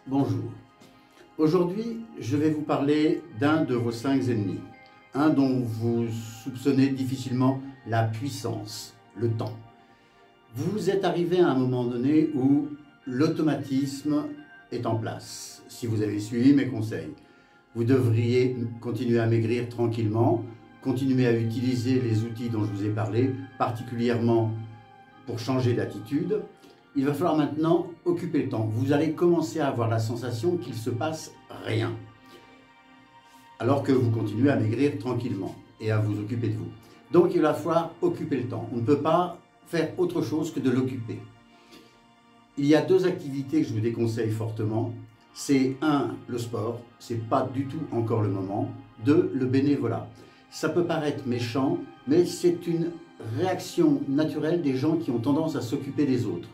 Bonjour. Aujourd'hui, je vais vous parler d'un de vos 5 ennemis, un dont vous soupçonnez difficilement la puissance, le temps. Vous êtes arrivé à un moment donné où l'automatisme est en place. Si vous avez suivi mes conseils, vous devriez continuer à maigrir tranquillement, continuer à utiliser les outils dont je vous ai parlé, particulièrement pour changer d'attitude. Il va falloir maintenant occuper le temps. Vous allez commencer à avoir la sensation qu'il ne se passe rien, alors que vous continuez à maigrir tranquillement et à vous occuper de vous. Donc il va falloir occuper le temps. On ne peut pas faire autre chose que de l'occuper. Il y a 2 activités que je vous déconseille fortement. C'est 1, le sport, c'est pas du tout encore le moment. 2, le bénévolat. Ça peut paraître méchant, mais c'est une réaction naturelle des gens qui ont tendance à s'occuper des autres.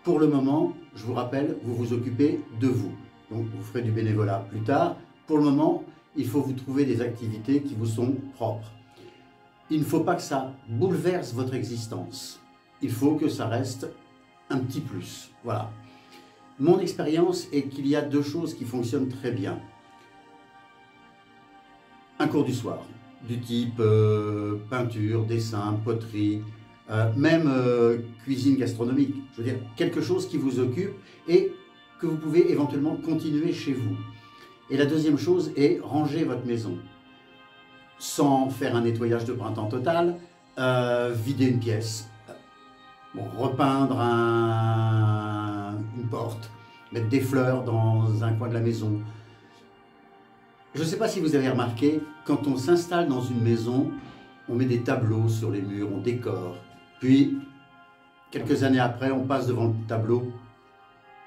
Pour le moment, je vous rappelle, vous vous occupez de vous. Donc vous ferez du bénévolat plus tard. Pour le moment, il faut vous trouver des activités qui vous sont propres. Il ne faut pas que ça bouleverse votre existence. Il faut que ça reste un petit plus. Voilà. Mon expérience est qu'il y a 2 choses qui fonctionnent très bien. Un cours du soir, du type peinture, dessin, poterie, même cuisine gastronomique. Je veux dire, quelque chose qui vous occupe et que vous pouvez éventuellement continuer chez vous. Et la deuxième chose est ranger votre maison. Sans faire un nettoyage de printemps total, vider une pièce, repeindre une porte, mettre des fleurs dans un coin de la maison. Je ne sais pas si vous avez remarqué, quand on s'installe dans une maison, on met des tableaux sur les murs, on décore. Puis, quelques années après, on passe devant le tableau,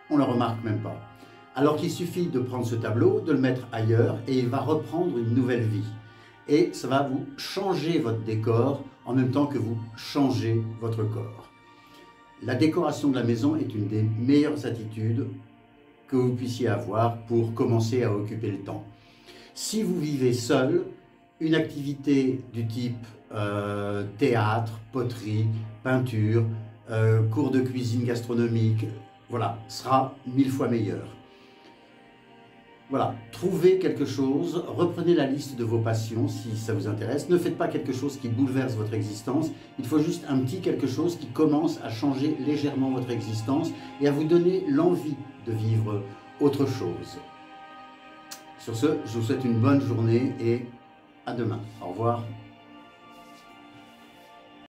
on ne le remarque même pas. Alors qu'il suffit de prendre ce tableau, de le mettre ailleurs, et il va reprendre une nouvelle vie. Et ça va vous changer votre décor, en même temps que vous changez votre corps. La décoration de la maison est une des meilleures attitudes que vous puissiez avoir pour commencer à occuper le temps. Si vous vivez seul, une activité du type théâtre, poterie, peinture, cours de cuisine gastronomique, voilà, sera 1000 fois meilleur. Voilà, trouvez quelque chose, reprenez la liste de vos passions si ça vous intéresse. Ne faites pas quelque chose qui bouleverse votre existence. Il faut juste un petit quelque chose qui commence à changer légèrement votre existence et à vous donner l'envie de vivre autre chose. Sur ce, je vous souhaite une bonne journée et à demain. Au revoir.